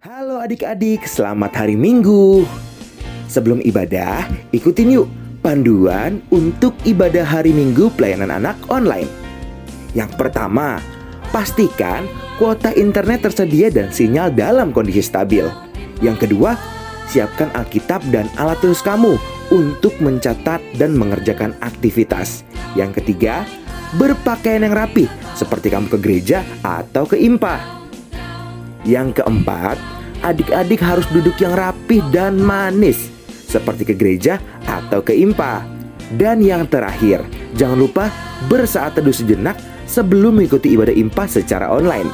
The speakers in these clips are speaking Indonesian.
Halo adik-adik, selamat hari Minggu. Sebelum ibadah, ikutin yuk panduan untuk ibadah hari Minggu pelayanan anak online. Yang pertama, pastikan kuota internet tersedia dan sinyal dalam kondisi stabil. Yang kedua, siapkan Alkitab dan alat tulis kamu untuk mencatat dan mengerjakan aktivitas. Yang ketiga, berpakaian yang rapi seperti kamu ke gereja atau ke IMPA. Yang keempat, adik-adik harus duduk yang rapih dan manis seperti ke gereja atau ke IMPA. Dan yang terakhir, jangan lupa bersaat teduh sejenak sebelum mengikuti ibadah IMPA secara online.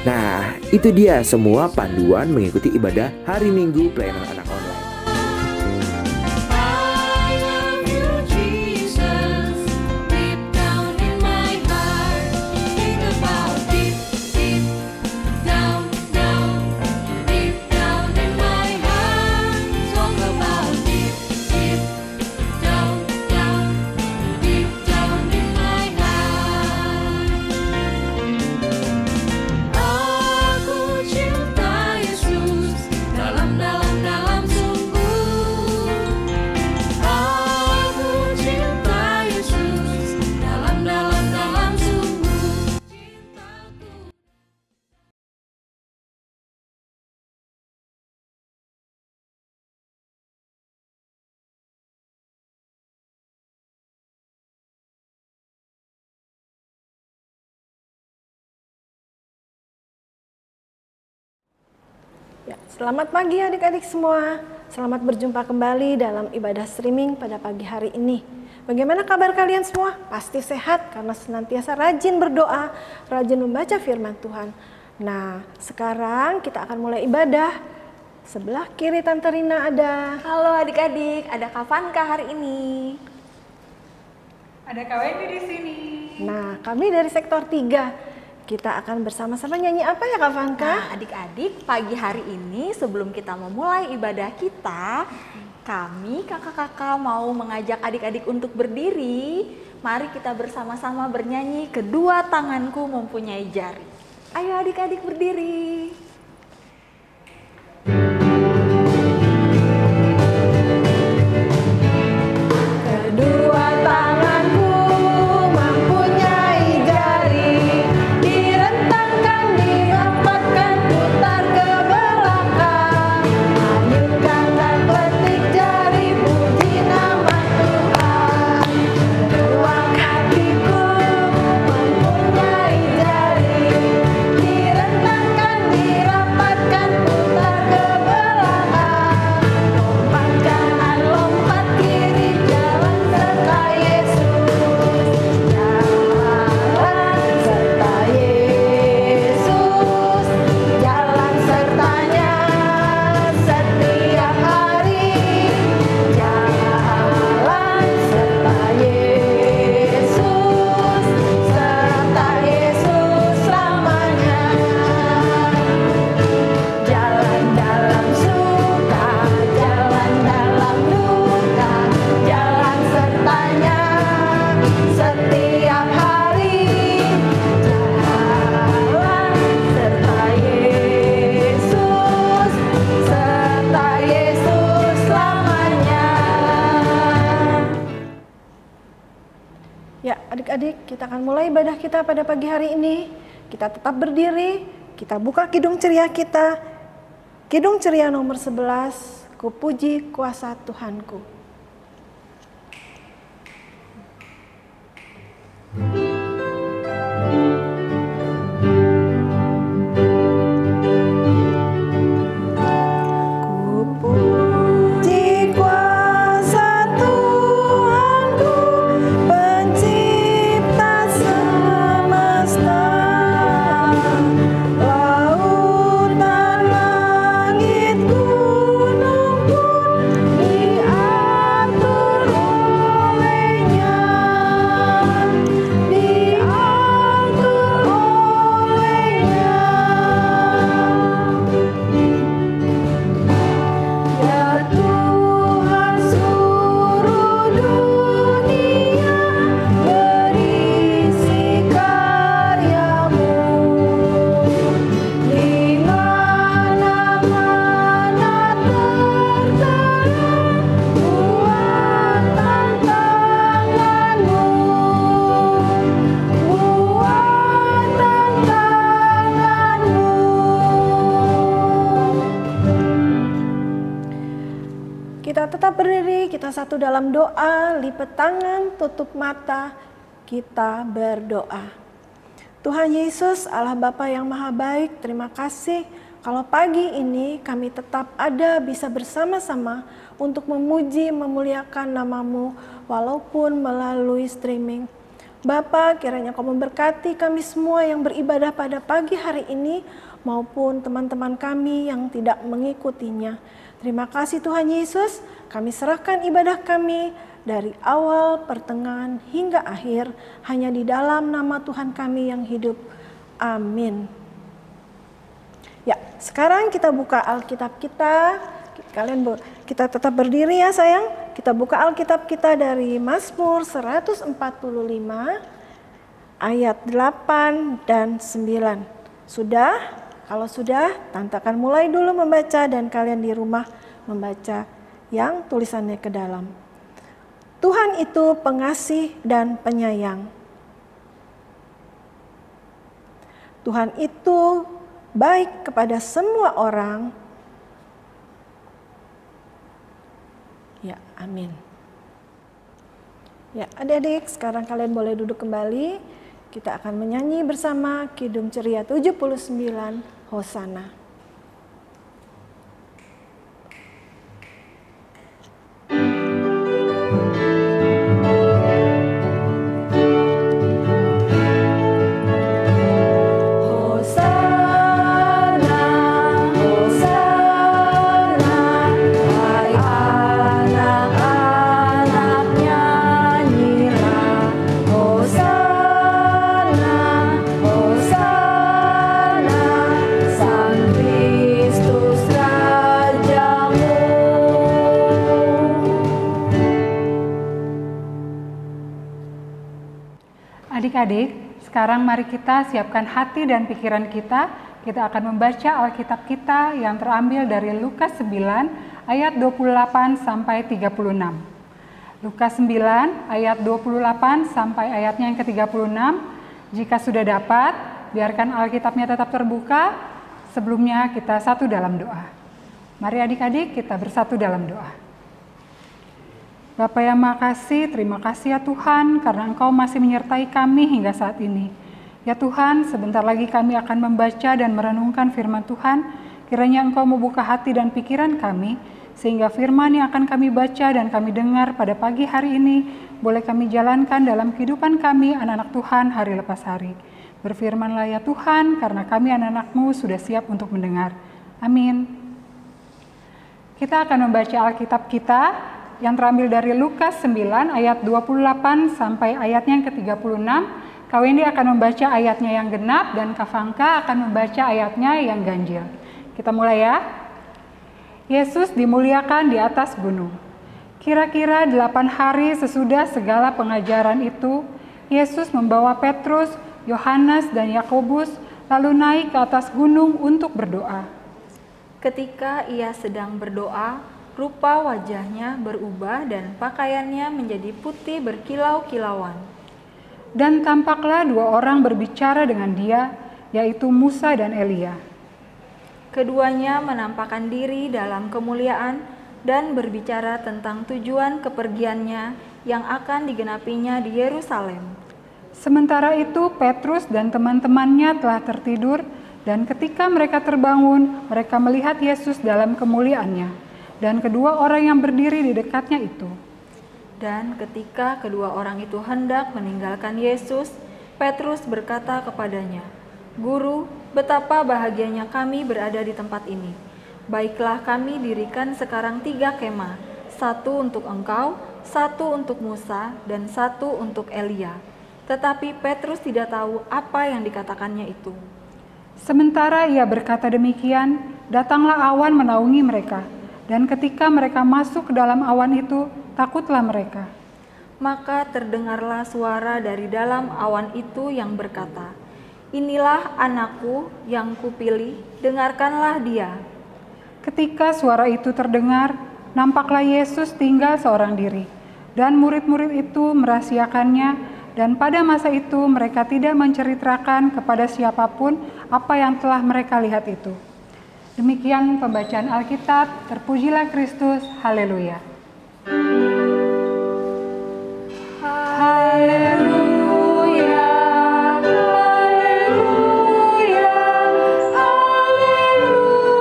Nah, itu dia semua panduan mengikuti ibadah hari Minggu pelayanan anak online. Ya, selamat pagi adik-adik semua. Selamat berjumpa kembali dalam ibadah streaming pada pagi hari ini. Bagaimana kabar kalian semua? Pasti sehat karena senantiasa rajin berdoa, rajin membaca firman Tuhan. Nah, sekarang kita akan mulai ibadah. Sebelah kiri Tante Rina ada. Halo adik-adik, ada Kak Vanka hari ini. Ada Kak Wendy di sini. Nah, kami dari sektor 3. Kita akan bersama-sama nyanyi apa ya Kak Vanka? Nah, adik-adik, pagi hari ini sebelum kita memulai ibadah kita, kami kakak-kakak mau mengajak adik-adik untuk berdiri. Mari kita bersama-sama bernyanyi Kedua Tanganku Mempunyai Jari. Ayo adik-adik berdiri. Kedua tanganku mempunyai jari, direntangkan, dirapatkan, putar ke belakang. Hadirkan dan petik jari, puji nama Tuhan. Kedua kakiku mempunyai jari, direntangkan, dirapatkan, putar ke belakang. Lompat kanan, lompat kiri, jalan serta Yesus. Jalan sertanya setiap hari. Jalan serta Yesus, serta Yesus selamanya. Jalan dalam suka, jalan dalam duka, jalan sertanya setiap hari. Jalan serta Yesus selamanya. Ya, adik-adik, kita akan mulai ibadah kita pada pagi hari ini. Kita tetap berdiri, kita buka kidung ceria kita. Kidung ceria nomor 11, Ku puji kuasa Tuhanku. Ku puji kuasa Tuhanku, pencipta semesta. Laut dan langit, gunung pun di kita tetap berdiri, kita satu dalam doa, lipat tangan, tutup mata, kita berdoa. Tuhan Yesus, Allah Bapa yang Maha Baik, terima kasih kalau pagi ini kami tetap ada bisa bersama-sama untuk memuji, memuliakan nama-Mu walaupun melalui streaming. Bapa, kiranya Kau memberkati kami semua yang beribadah pada pagi hari ini maupun teman-teman kami yang tidak mengikutinya. Terima kasih Tuhan Yesus, kami serahkan ibadah kami dari awal, pertengahan, hingga akhir hanya di dalam nama Tuhan kami yang hidup. Amin. Ya, sekarang kita buka Alkitab kita. Kita tetap berdiri ya sayang. Kita buka Alkitab kita dari Mazmur 145 ayat 8 dan 9. Sudah? Kalau sudah, Tante akan mulai dulu membaca dan kalian di rumah membaca yang tulisannya ke dalam. Tuhan itu pengasih dan penyayang. Tuhan itu baik kepada semua orang. Ya, amin. Ya, adik-adik, sekarang kalian boleh duduk kembali. Kita akan menyanyi bersama Kidung Ceria 79, Hosana. Adik-adik, sekarang mari kita siapkan hati dan pikiran kita. Kita akan membaca Alkitab kita yang terambil dari Lukas 9 ayat 28 sampai 36. Lukas 9 ayat 28 sampai ayatnya yang ke-36. Jika sudah dapat, biarkan Alkitabnya tetap terbuka. Sebelumnya kita satu dalam doa. Mari adik-adik kita bersatu dalam doa. Bapa yang Maha Kasih, terima kasih ya Tuhan karena Engkau masih menyertai kami hingga saat ini. Ya Tuhan, sebentar lagi kami akan membaca dan merenungkan firman Tuhan. Kiranya Engkau membuka hati dan pikiran kami, sehingga firman yang akan kami baca dan kami dengar pada pagi hari ini, boleh kami jalankan dalam kehidupan kami anak-anak Tuhan hari lepas hari. Berfirmanlah ya Tuhan, karena kami anak-anak-Mu sudah siap untuk mendengar. Amin. Kita akan membaca Alkitab kita yang terambil dari Lukas 9 ayat 28 sampai ayatnya yang ke-36. Kak Wendy akan membaca ayatnya yang genap dan Kak Fangka akan membaca ayatnya yang ganjil. Kita mulai ya. Yesus dimuliakan di atas gunung. Kira-kira 8 hari sesudah segala pengajaran itu, Yesus membawa Petrus, Yohanes dan Yakobus lalu naik ke atas gunung untuk berdoa. Ketika ia sedang berdoa, rupa wajahnya berubah dan pakaiannya menjadi putih berkilau-kilauan. Dan tampaklah 2 orang berbicara dengan dia, yaitu Musa dan Elia. Keduanya menampakkan diri dalam kemuliaan dan berbicara tentang tujuan kepergiannya yang akan digenapinya di Yerusalem. Sementara itu Petrus dan teman-temannya telah tertidur, dan ketika mereka terbangun, mereka melihat Yesus dalam kemuliaannya. Dan kedua orang yang berdiri di dekatnya itu. Dan ketika kedua orang itu hendak meninggalkan Yesus, Petrus berkata kepadanya, "Guru, betapa bahagianya kami berada di tempat ini. Baiklah kami dirikan sekarang 3 kemah, 1 untuk engkau, 1 untuk Musa, dan 1 untuk Elia." Tetapi Petrus tidak tahu apa yang dikatakannya itu. Sementara ia berkata demikian, datanglah awan menaungi mereka. Dan ketika mereka masuk ke dalam awan itu, takutlah mereka. Maka terdengarlah suara dari dalam awan itu yang berkata, "Inilah anakku yang kupilih, dengarkanlah dia." Ketika suara itu terdengar, nampaklah Yesus tinggal seorang diri. Dan murid-murid itu merahasiakannya, dan pada masa itu mereka tidak menceritakan kepada siapapun apa yang telah mereka lihat itu. Demikian pembacaan Alkitab, terpujilah Kristus, haleluya. Haleluya, haleluya, haleluya.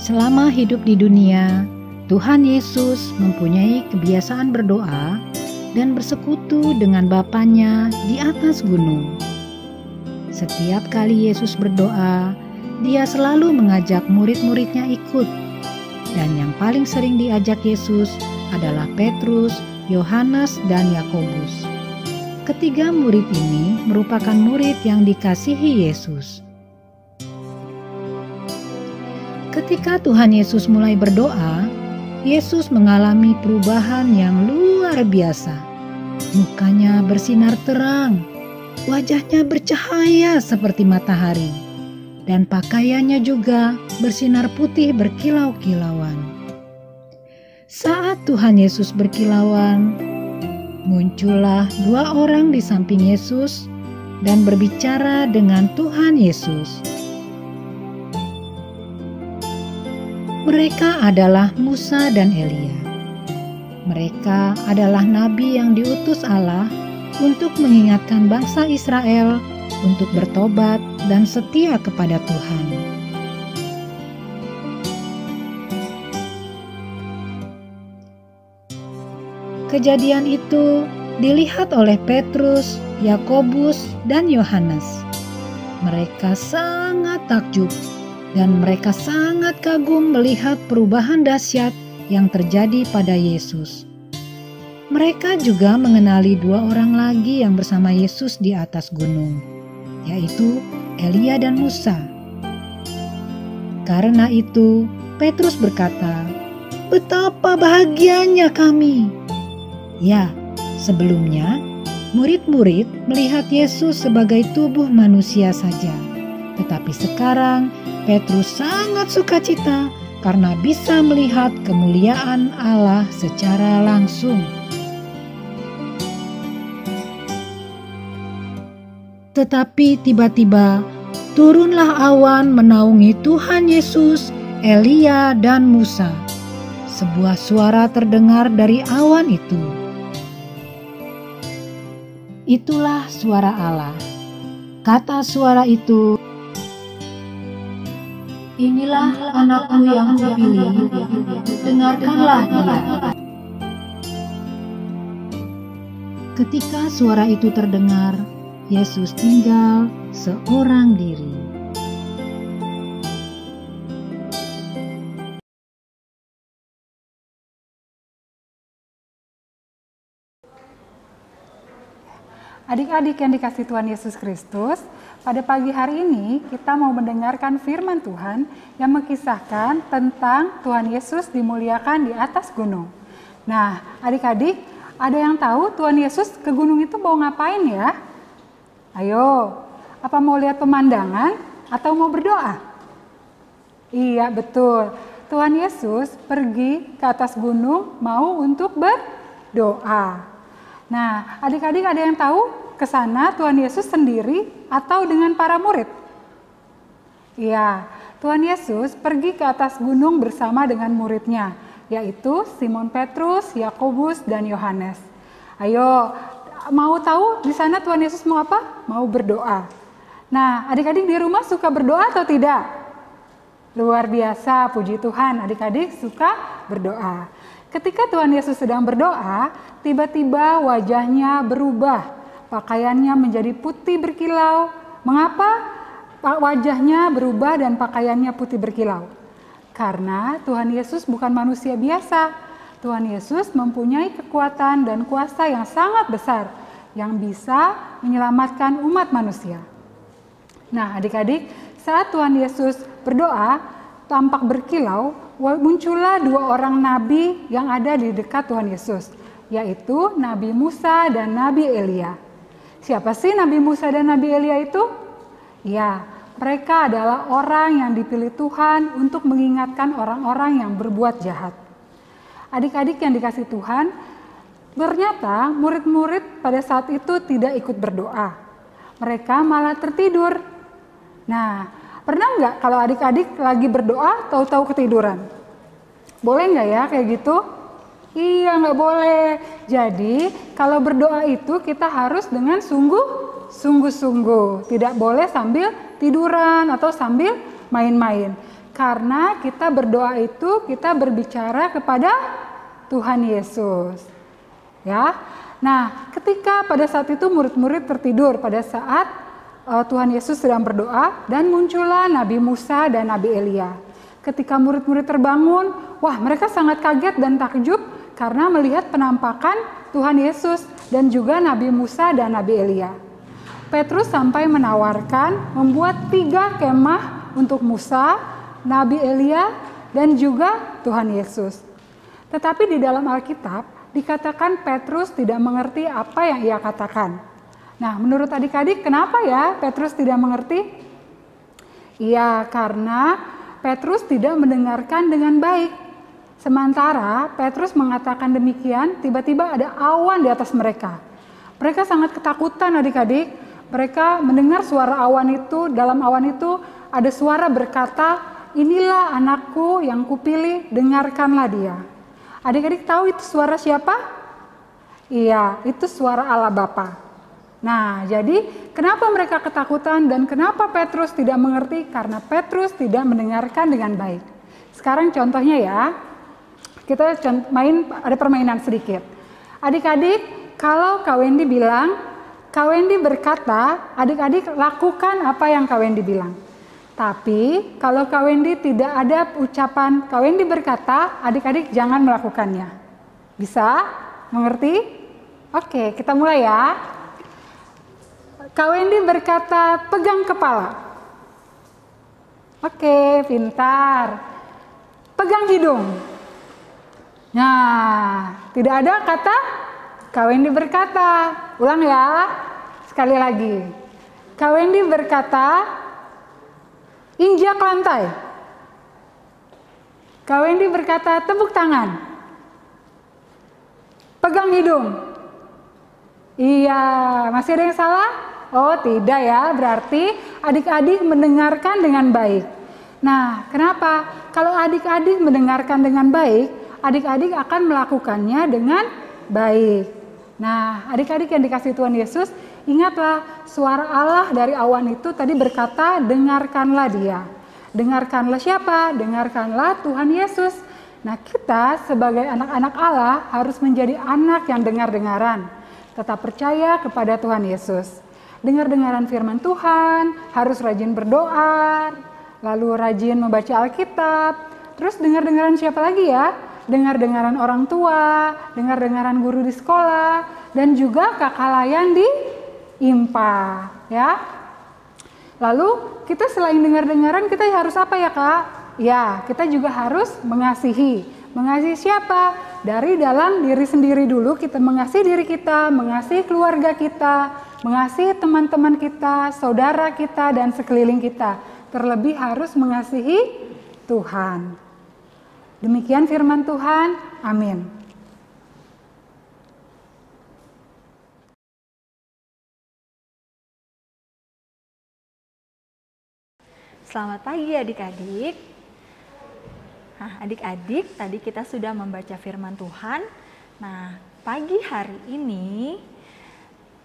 Selama hidup di dunia, Tuhan Yesus mempunyai kebiasaan berdoa dan bersekutu dengan Bapanya di atas gunung. Setiap kali Yesus berdoa, Dia selalu mengajak murid-muridnya ikut. Dan yang paling sering diajak Yesus adalah Petrus, Yohanes, dan Yakobus. Ketiga murid ini merupakan murid yang dikasihi Yesus. Ketika Tuhan Yesus mulai berdoa, Yesus mengalami perubahan yang luar biasa. Mukanya bersinar terang, wajahnya bercahaya seperti matahari, dan pakaiannya juga bersinar putih berkilau-kilauan. Saat Tuhan Yesus berkilauan, muncullah dua orang di samping Yesus dan berbicara dengan Tuhan Yesus. Mereka adalah Musa dan Elia. Mereka adalah nabi yang diutus Allah untuk mengingatkan bangsa Israel untuk bertobat dan setia kepada Tuhan. Kejadian itu dilihat oleh Petrus, Yakobus, dan Yohanes. Mereka sangat takjub dan mereka sangat kagum melihat perubahan dahsyat yang terjadi pada Yesus. Mereka juga mengenali dua orang lagi yang bersama Yesus di atas gunung, yaitu Elia dan Musa. Karena itu, Petrus berkata, "Betapa bahagianya kami!" Ya, sebelumnya, murid-murid melihat Yesus sebagai tubuh manusia saja. Tetapi sekarang, Petrus sangat sukacita karena bisa melihat kemuliaan Allah secara langsung. Tetapi tiba-tiba turunlah awan menaungi Tuhan Yesus, Elia, dan Musa. Sebuah suara terdengar dari awan itu. Itulah suara Allah. Kata suara itu, "Inilah anakku yang kupilih, dengarkanlah dia." Ketika suara itu terdengar, Yesus tinggal seorang diri. Adik-adik yang dikasihi Tuhan Yesus Kristus, pada pagi hari ini kita mau mendengarkan firman Tuhan yang mengisahkan tentang Tuhan Yesus dimuliakan di atas gunung. Nah, adik-adik, ada yang tahu Tuhan Yesus ke gunung itu mau ngapain ya? Ayo, apa mau lihat pemandangan atau mau berdoa? Iya, betul. Tuhan Yesus pergi ke atas gunung mau untuk berdoa. Nah, adik-adik ada yang tahu ke sana Tuhan Yesus sendiri atau dengan para murid? Iya, Tuhan Yesus pergi ke atas gunung bersama dengan muridnya, yaitu Simon Petrus, Yakobus, dan Yohanes. Ayo, mau tahu di sana Tuhan Yesus mau apa? Mau berdoa. Nah, adik-adik di rumah suka berdoa atau tidak? Luar biasa, puji Tuhan, adik-adik suka berdoa. Ketika Tuhan Yesus sedang berdoa, tiba-tiba wajahnya berubah. Pakaiannya menjadi putih berkilau. Mengapa wajahnya berubah dan pakaiannya putih berkilau? Karena Tuhan Yesus bukan manusia biasa. Tuhan Yesus mempunyai kekuatan dan kuasa yang sangat besar yang bisa menyelamatkan umat manusia. Nah, adik-adik, saat Tuhan Yesus berdoa, tampak berkilau, muncullah dua orang nabi yang ada di dekat Tuhan Yesus, yaitu Nabi Musa dan Nabi Elia. Siapa sih Nabi Musa dan Nabi Elia itu? Ya, mereka adalah orang yang dipilih Tuhan untuk mengingatkan orang-orang yang berbuat jahat. Adik-adik yang dikasihi Tuhan, ternyata murid-murid pada saat itu tidak ikut berdoa. mereka malah tertidur. Nah, pernah nggak kalau adik-adik lagi berdoa tahu-tahu ketiduran? Boleh nggak ya kayak gitu? Iya, nggak boleh. Jadi kalau berdoa itu kita harus dengan sungguh-sungguh. Tidak boleh sambil tiduran atau sambil main-main. Karena kita berdoa itu kita berbicara kepada Tuhan Yesus. Ya. Nah, ketika pada saat itu murid-murid tertidur pada saat Tuhan Yesus sedang berdoa dan muncullah Nabi Musa dan Nabi Elia. Ketika murid-murid terbangun, wah mereka sangat kaget dan takjub karena melihat penampakan Tuhan Yesus dan juga Nabi Musa dan Nabi Elia. Petrus sampai menawarkan membuat 3 kemah untuk Musa, Nabi Elia, dan juga Tuhan Yesus. Tetapi di dalam Alkitab dikatakan Petrus tidak mengerti apa yang ia katakan. Nah, menurut adik-adik kenapa ya Petrus tidak mengerti? Iya, karena Petrus tidak mendengarkan dengan baik. Sementara Petrus mengatakan demikian, tiba-tiba ada awan di atas mereka. Mereka sangat ketakutan adik-adik. Mereka mendengar suara awan itu, dalam awan itu ada suara berkata, "Inilah anakku yang kupilih, dengarkanlah dia." Adik-adik tahu itu suara siapa? Iya, itu suara Allah Bapa. Nah, jadi kenapa mereka ketakutan dan kenapa Petrus tidak mengerti? Karena Petrus tidak mendengarkan dengan baik. Sekarang contohnya ya, kita ada permainan sedikit. Adik-adik, kalau Kak Wendy bilang, Kak Wendy berkata, adik-adik lakukan apa yang Kak Wendy bilang. Tapi kalau Kak Wendy tidak ada ucapan Kak Wendy berkata, adik-adik jangan melakukannya. Bisa? Mengerti? Oke, kita mulai ya. Kak Wendy berkata, pegang kepala. Oke, pintar. Pegang hidung. Nah, tidak ada kata Kak Wendy berkata. Ulang ya, sekali lagi. Kak Wendy berkata, injak lantai. Kak Wendy berkata, tepuk tangan. Pegang hidung. Iya, masih ada yang salah? Oh tidak ya, berarti adik-adik mendengarkan dengan baik. Nah, kenapa? Kalau adik-adik mendengarkan dengan baik, adik-adik akan melakukannya dengan baik. Nah, adik-adik yang dikasihi Tuhan Yesus, ingatlah suara Allah dari awan itu tadi berkata, dengarkanlah dia. Dengarkanlah siapa? Dengarkanlah Tuhan Yesus. Nah, kita sebagai anak-anak Allah harus menjadi anak yang dengar-dengaran. Tetap percaya kepada Tuhan Yesus. Dengar-dengaran firman Tuhan, harus rajin berdoa, lalu rajin membaca Alkitab. Terus dengar-dengaran siapa lagi ya? Dengar-dengaran orang tua, dengar-dengaran guru di sekolah, dan juga kakak layan di IMPA, ya. Lalu kita selain dengar-dengaran kita harus apa ya Kak? Ya, kita juga harus mengasihi. Mengasihi siapa? Dari dalam diri sendiri dulu, kita mengasihi diri kita, mengasihi keluarga kita, mengasihi teman-teman kita, saudara kita, dan sekeliling kita. Terlebih harus mengasihi Tuhan. Demikian firman Tuhan. Amin. Selamat pagi adik-adik. Nah, adik-adik, tadi kita sudah membaca firman Tuhan. Nah, pagi hari ini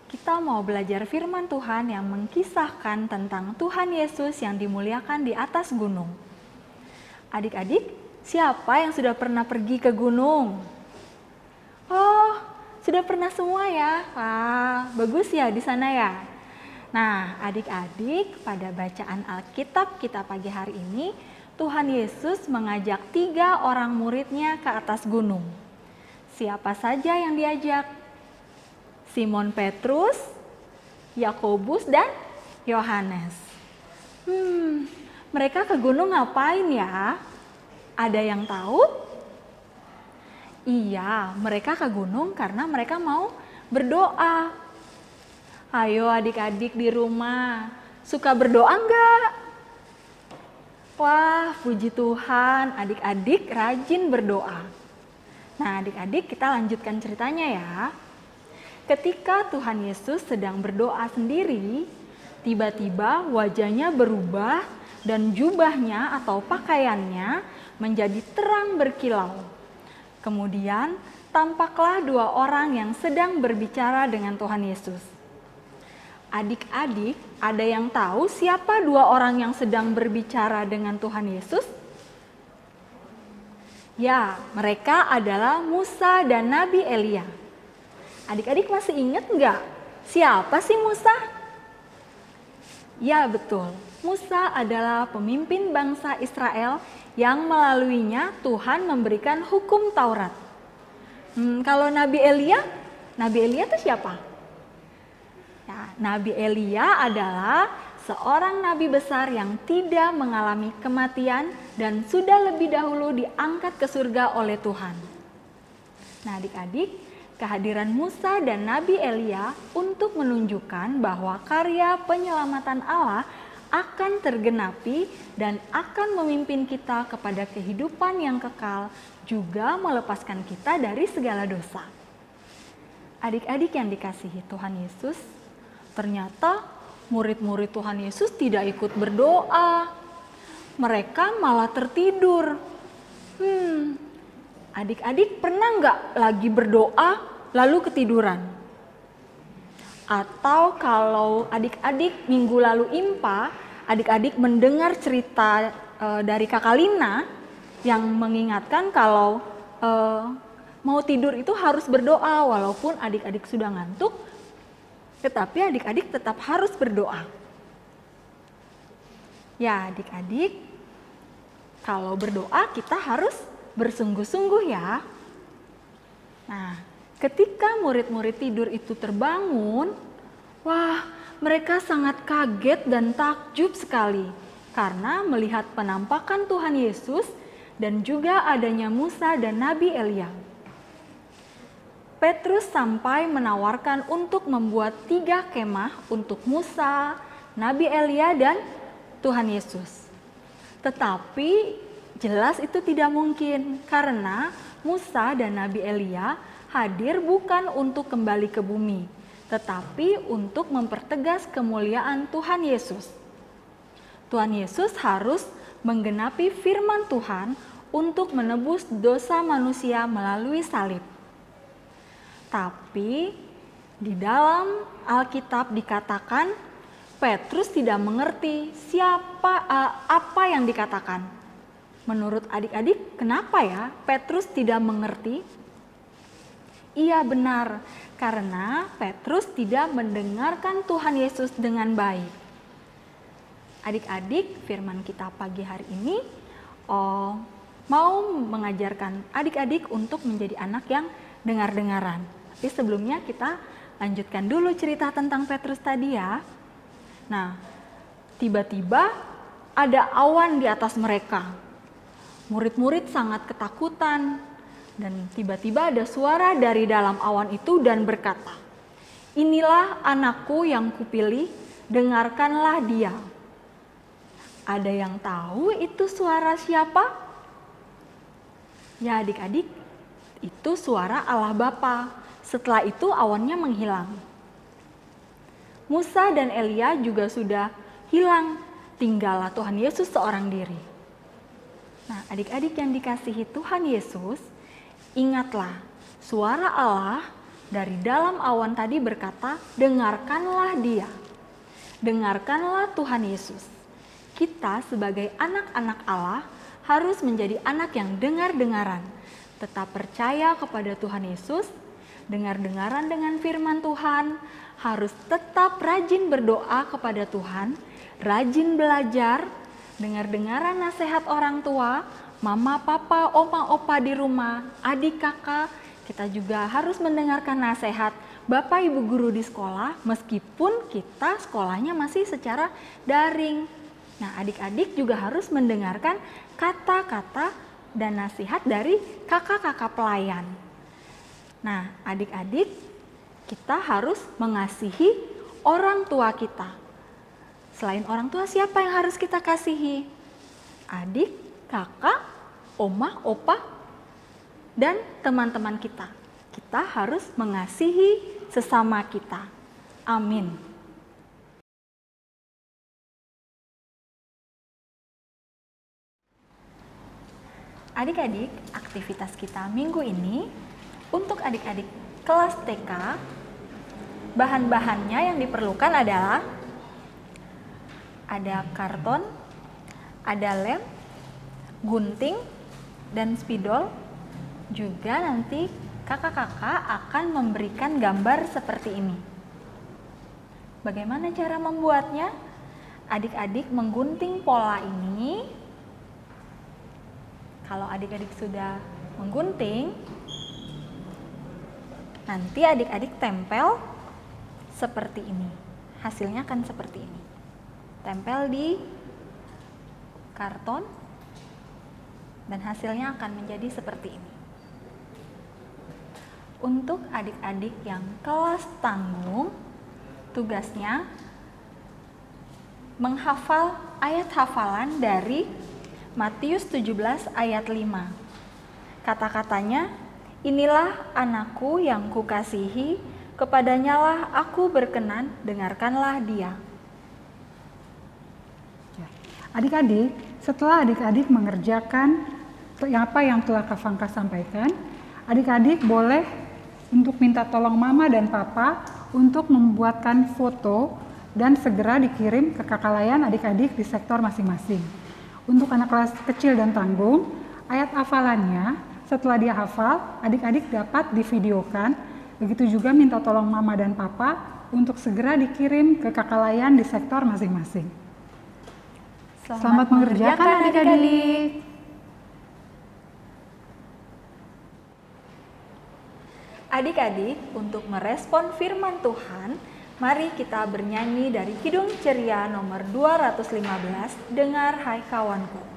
kita mau belajar firman Tuhan yang mengkisahkan tentang Tuhan Yesus yang dimuliakan di atas gunung. Adik-adik, siapa yang sudah pernah pergi ke gunung? Oh, sudah pernah semua ya? Wah, bagus ya di sana ya. Nah, adik-adik, pada bacaan Alkitab kita pagi hari ini, Tuhan Yesus mengajak 3 orang muridnya ke atas gunung. Siapa saja yang diajak? Simon Petrus, Yakobus, dan Yohanes. Mereka ke gunung ngapain ya? Ada yang tahu? Iya, mereka ke gunung karena mereka mau berdoa. Ayo adik-adik di rumah, suka berdoa enggak? Wah, puji Tuhan, adik-adik rajin berdoa. Nah, adik-adik kita lanjutkan ceritanya ya. Ketika Tuhan Yesus sedang berdoa sendiri, Tiba-tiba wajahnya berubah dan jubahnya atau pakaiannya menjadi terang berkilau. Kemudian tampaklah dua orang yang sedang berbicara dengan Tuhan Yesus. Adik-adik, ada yang tahu siapa dua orang yang sedang berbicara dengan Tuhan Yesus? Ya, mereka adalah Musa dan Nabi Elia. Adik-adik masih ingat nggak? Siapa sih Musa? Ya, betul. Musa adalah pemimpin bangsa Israel yang melaluinya Tuhan memberikan hukum Taurat. Kalau Nabi Elia itu siapa? Ya, Nabi Elia adalah seorang nabi besar yang tidak mengalami kematian dan sudah lebih dahulu diangkat ke surga oleh Tuhan. Nah, adik-adik, kehadiran Musa dan Nabi Elia untuk menunjukkan bahwa karya penyelamatan Allah akan tergenapi dan akan memimpin kita kepada kehidupan yang kekal, juga melepaskan kita dari segala dosa. Adik-adik yang dikasihi Tuhan Yesus, ternyata murid-murid Tuhan Yesus tidak ikut berdoa. Mereka malah tertidur. Adik-adik pernah nggak lagi berdoa lalu ketiduran? Atau kalau adik-adik minggu lalu IMPA, adik-adik mendengar cerita dari Kakak Lina yang mengingatkan kalau mau tidur itu harus berdoa walaupun adik-adik sudah ngantuk, tetapi adik-adik tetap harus berdoa. Ya, adik-adik, kalau berdoa kita harus bersungguh-sungguh ya. Nah, ketika murid-murid tidur itu terbangun, wah, mereka sangat kaget dan takjub sekali karena melihat penampakan Tuhan Yesus dan juga adanya Musa dan Nabi Elia. Petrus sampai menawarkan untuk membuat 3 kemah untuk Musa, Nabi Elia, dan Tuhan Yesus. Tetapi jelas itu tidak mungkin karena Musa dan Nabi Elia hadir bukan untuk kembali ke bumi, tetapi untuk mempertegas kemuliaan Tuhan Yesus. Tuhan Yesus harus menggenapi firman Tuhan untuk menebus dosa manusia melalui salib. Tapi di dalam Alkitab dikatakan Petrus tidak mengerti apa yang dikatakan. Menurut adik-adik, kenapa ya Petrus tidak mengerti? Iya, benar, karena Petrus tidak mendengarkan Tuhan Yesus dengan baik. Adik-adik, firman kita pagi hari ini mau mengajarkan adik-adik untuk menjadi anak yang dengar-dengaran. Tapi sebelumnya kita lanjutkan dulu cerita tentang Petrus tadi ya. Nah, tiba-tiba ada awan di atas mereka. Murid-murid sangat ketakutan dan tiba-tiba ada suara dari dalam awan itu dan berkata, "Inilah anakku yang kupilih, dengarkanlah dia." Ada yang tahu itu suara siapa? Ya adik-adik, itu suara Allah Bapa. Setelah itu awannya menghilang. Musa dan Elia juga sudah hilang, tinggallah Tuhan Yesus seorang diri. Nah, adik-adik yang dikasihi Tuhan Yesus, ingatlah suara Allah dari dalam awan tadi berkata, dengarkanlah dia. Dengarkanlah Tuhan Yesus. Kita sebagai anak-anak Allah harus menjadi anak yang dengar-dengaran. Tetap percaya kepada Tuhan Yesus, dengar-dengaran dengan firman Tuhan, harus tetap rajin berdoa kepada Tuhan, rajin belajar, dengar-dengaran nasihat orang tua, mama, papa, oma, opa di rumah, adik, kakak. Kita juga harus mendengarkan nasihat bapak, ibu guru di sekolah, meskipun kita sekolahnya masih secara daring. Nah, adik-adik juga harus mendengarkan kata-kata dan nasihat dari kakak-kakak pelayan. Nah, adik-adik, kita harus mengasihi orang tua kita. Selain orang tua, siapa yang harus kita kasihi? Adik, kakak, oma, opa, dan teman-teman kita. Kita harus mengasihi sesama kita. Amin. Adik-adik, aktivitas kita minggu ini untuk adik-adik kelas TK, bahan-bahannya yang diperlukan adalah ada karton, ada lem, gunting, dan spidol. Juga nanti kakak-kakak akan memberikan gambar seperti ini. Bagaimana cara membuatnya? Adik-adik menggunting pola ini. Kalau adik-adik sudah menggunting, nanti adik-adik tempel seperti ini. Hasilnya akan seperti ini. Tempel di karton dan hasilnya akan menjadi seperti ini. Untuk adik-adik yang kelas tanggung, tugasnya menghafal ayat hafalan dari Matius 17 ayat 5. Kata-katanya, inilah anakku yang kukasihi, kepadanyalah aku berkenan, dengarkanlah dia. Adik-adik, setelah adik-adik mengerjakan apa yang telah Kak Fangka sampaikan, adik-adik boleh untuk minta tolong mama dan papa untuk membuatkan foto dan segera dikirim ke kakak layan adik-adik di sektor masing-masing. Untuk anak kelas kecil dan tanggung, ayat hafalannya setelah dia hafal, adik-adik dapat divideokan. Begitu juga minta tolong mama dan papa untuk segera dikirim ke kakak layan di sektor masing-masing. Selamat mengerjakan adik-adik. Adik-adik, untuk merespon firman Tuhan, mari kita bernyanyi dari Kidung Ceria nomor 215, Dengar Hai Kawanku.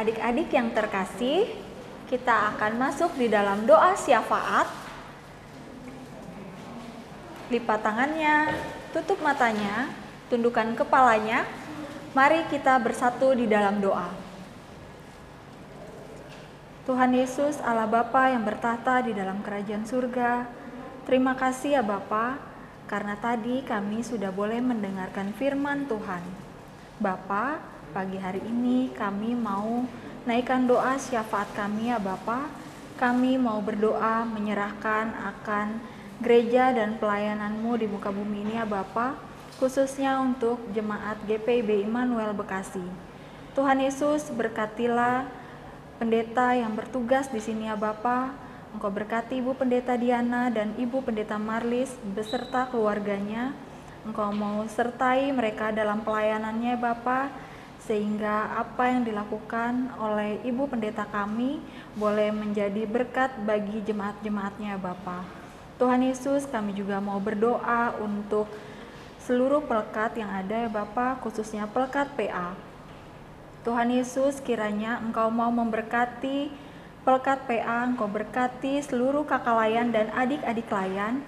Adik-adik yang terkasih, kita akan masuk di dalam doa syafaat. Lipat tangannya, tutup matanya, tundukkan kepalanya. Mari kita bersatu di dalam doa. Tuhan Yesus, Allah Bapa yang bertahta di dalam kerajaan surga, terima kasih ya Bapa, karena tadi kami sudah boleh mendengarkan firman Tuhan. Bapa, pagi hari ini kami mau naikkan doa syafaat kami ya Bapa. Kami mau berdoa menyerahkan akan gereja dan pelayanan-Mu di muka bumi ini ya Bapa, khususnya untuk jemaat GPIB Immanuel Bekasi. Tuhan Yesus, berkatilah pendeta yang bertugas di sini ya Bapa. Engkau berkati Ibu Pendeta Diana dan Ibu Pendeta Marlis beserta keluarganya. Engkau mau sertai mereka dalam pelayanannya Bapa, sehingga apa yang dilakukan oleh Ibu Pendeta kami boleh menjadi berkat bagi jemaat-jemaatnya Bapa. Tuhan Yesus, kami juga mau berdoa untuk seluruh pelekat yang ada ya Bapa, khususnya pelekat PA. Tuhan Yesus, kiranya Engkau mau memberkati pelekat PA, Engkau berkati seluruh kakak layan dan adik-adik layan.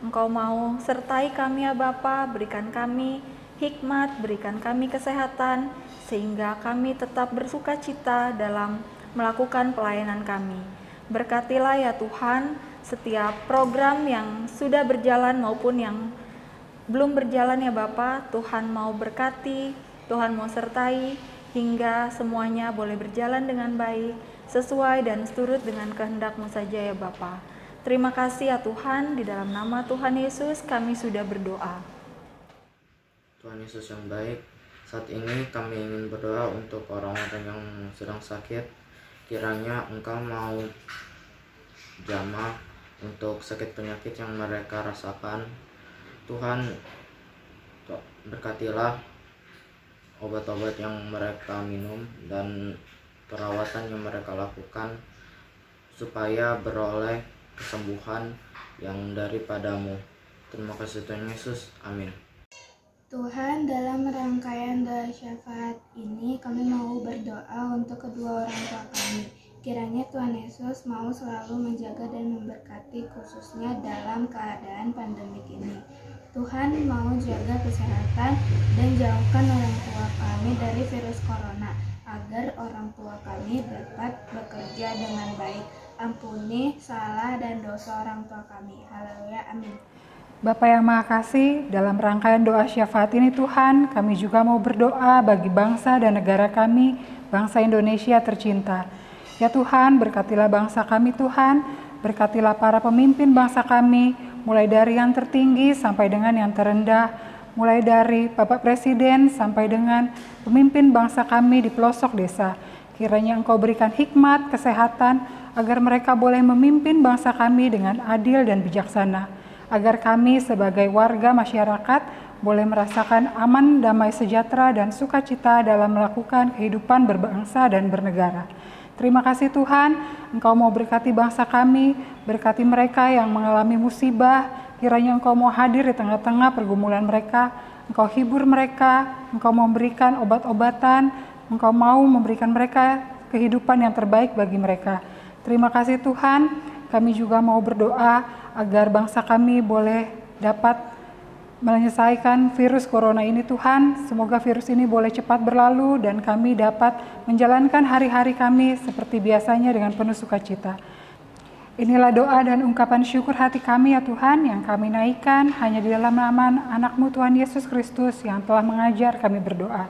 Engkau mau sertai kami ya Bapa, berikan kami hikmat, berikan kami kesehatan, sehingga kami tetap bersuka cita dalam melakukan pelayanan kami. Berkatilah ya Tuhan setiap program yang sudah berjalan maupun yang belum berjalan ya Bapa. Tuhan mau berkati, Tuhan mau sertai, hingga semuanya boleh berjalan dengan baik, sesuai dan seturut dengan kehendak-Mu saja ya Bapa. Terima kasih ya Tuhan, di dalam nama Tuhan Yesus kami sudah berdoa. Tuhan Yesus yang baik, saat ini kami ingin berdoa untuk orang-orang yang sedang sakit. Kiranya Engkau mau jamah untuk sakit penyakit yang mereka rasakan. Tuhan, berkatilah obat-obat yang mereka minum dan perawatan yang mereka lakukan supaya beroleh kesembuhan yang daripadamu. Terima kasih Tuhan Yesus, amin. Tuhan, dalam rangkaian doa syafaat ini kami mau berdoa untuk kedua orang tua kami. Kiranya Tuhan Yesus mau selalu menjaga dan memberkati khususnya dalam keadaan pandemik ini. Tuhan mau jaga kesehatan dan jauhkan orang tua kami dari virus corona, agar orang tua kami dapat bekerja dengan baik. Ampuni salah dan dosa orang tua kami. Haleluya, amin. Bapa yang Maha Kasih, dalam rangkaian doa syafaat ini Tuhan, kami juga mau berdoa bagi bangsa dan negara kami, bangsa Indonesia tercinta. Ya Tuhan, berkatilah bangsa kami Tuhan, berkatilah para pemimpin bangsa kami, mulai dari yang tertinggi sampai dengan yang terendah, mulai dari Bapak Presiden sampai dengan pemimpin bangsa kami di pelosok desa. Kiranya Engkau berikan hikmat, kesehatan, agar mereka boleh memimpin bangsa kami dengan adil dan bijaksana, agar kami sebagai warga masyarakat boleh merasakan aman, damai sejahtera, dan sukacita dalam melakukan kehidupan berbangsa dan bernegara. Terima kasih Tuhan, Engkau mau berkati bangsa kami, berkati mereka yang mengalami musibah, kiranya Engkau mau hadir di tengah-tengah pergumulan mereka, Engkau hibur mereka, Engkau memberikan obat-obatan, Engkau mau memberikan mereka kehidupan yang terbaik bagi mereka. Terima kasih Tuhan, kami juga mau berdoa agar bangsa kami boleh dapat menyelesaikan virus corona ini Tuhan. Semoga virus ini boleh cepat berlalu dan kami dapat menjalankan hari-hari kami seperti biasanya dengan penuh sukacita. Inilah doa dan ungkapan syukur hati kami ya Tuhan, yang kami naikkan hanya di dalam nama anak-Mu Tuhan Yesus Kristus yang telah mengajar kami berdoa.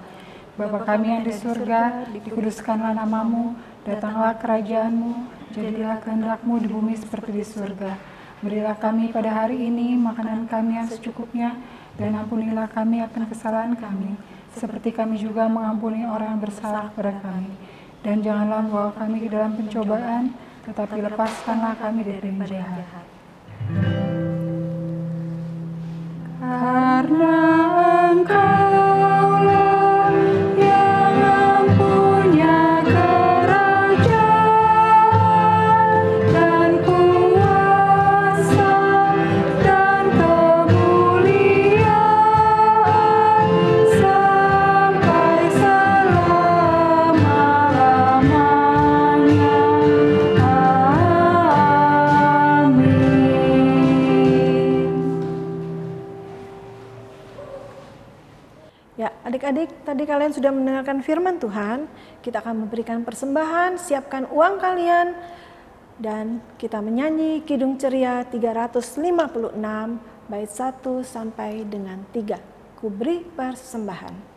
Bapa kami yang di surga, dikuduskanlah nama-Mu, datanglah kerajaan-Mu, jadilah kehendak-Mu di bumi seperti di surga. Berilah kami pada hari ini makanan kami yang secukupnya, dan ampunilah kami akan kesalahan kami, seperti kami juga mengampuni orang yang bersalah kepada kami. Dan janganlah membawa kami ke dalam pencobaan, tetapi lepaskanlah kami dari yang jahat. Karena Engkaulah yang mempunyai kerajaan dan kuasa dan kemuliaan sampai selama-lamanya. Ya, adik-adik, tadi kalian sudah mendengarkan firman Tuhan. Kita akan memberikan persembahan, siapkan uang kalian, dan kita menyanyi Kidung Ceria 356, bait 1 sampai dengan 3. Ku beri persembahan.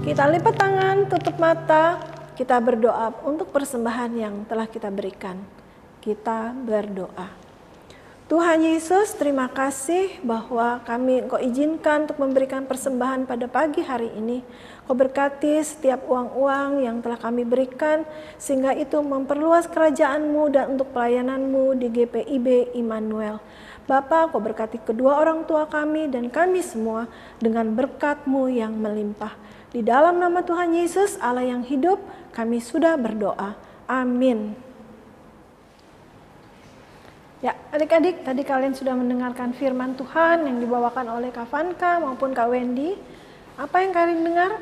Kita lipat tangan, tutup mata, kita berdoa untuk persembahan yang telah kita berikan. Kita berdoa. Tuhan Yesus, terima kasih bahwa Engkau izinkan untuk memberikan persembahan pada pagi hari ini. Kau berkati setiap uang-uang yang telah kami berikan, sehingga itu memperluas kerajaan-Mu dan untuk pelayanan-Mu di GPIB Immanuel. Bapa, Kau berkati kedua orang tua kami dan kami semua dengan berkat-Mu yang melimpah. Di dalam nama Tuhan Yesus, Allah yang hidup, kami sudah berdoa. Amin. Ya, adik-adik, tadi kalian sudah mendengarkan firman Tuhan yang dibawakan oleh Kak Vanka maupun Kak Wendy. Apa yang kalian dengar?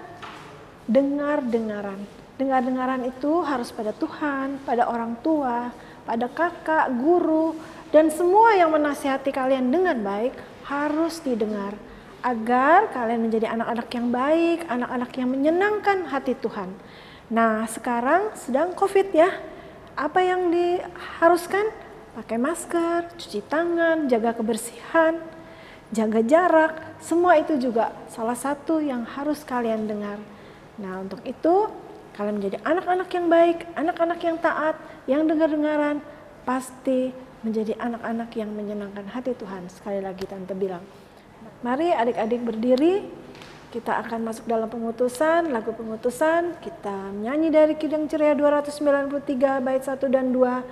Dengar-dengaran. Dengar-dengaran itu harus pada Tuhan, pada orang tua, pada kakak, guru, dan semua yang menasihati kalian dengan baik harus didengar. Agar kalian menjadi anak-anak yang baik, anak-anak yang menyenangkan hati Tuhan. Nah, sekarang sedang COVID ya. Apa yang diharuskan? Pakai masker, cuci tangan, jaga kebersihan, jaga jarak, semua itu juga salah satu yang harus kalian dengar. Nah, untuk itu kalian menjadi anak-anak yang baik, anak-anak yang taat, yang dengar-dengaran, pasti menjadi anak-anak yang menyenangkan hati Tuhan. Sekali lagi Tante bilang, mari adik-adik berdiri, kita akan masuk dalam pengutusan, lagu pengutusan, kita menyanyi dari Kidung Ceria 293 bait 1 dan 2,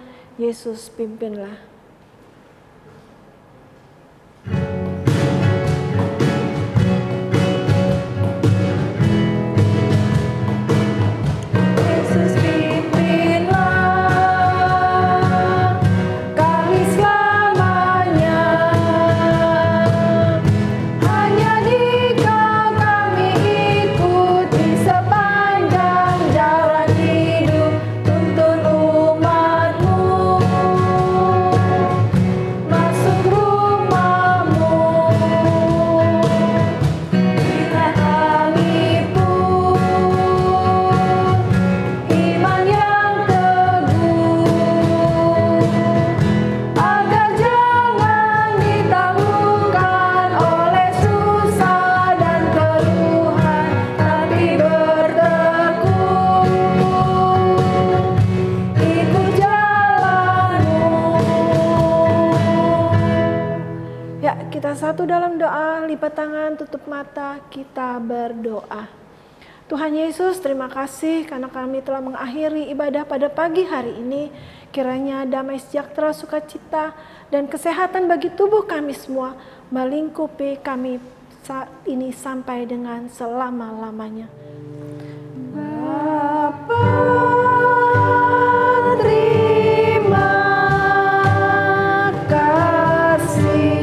Yesus pimpinlah. Satu dalam doa, lipat tangan, tutup mata, kita berdoa. Tuhan Yesus, terima kasih karena kami telah mengakhiri ibadah pada pagi hari ini. Kiranya damai sejahtera, sukacita, dan kesehatan bagi tubuh kami semua melingkupi kami saat ini sampai dengan selama-lamanya. Bapa, terima kasih.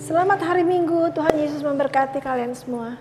Selamat hari Minggu, Tuhan Yesus memberkati kalian semua.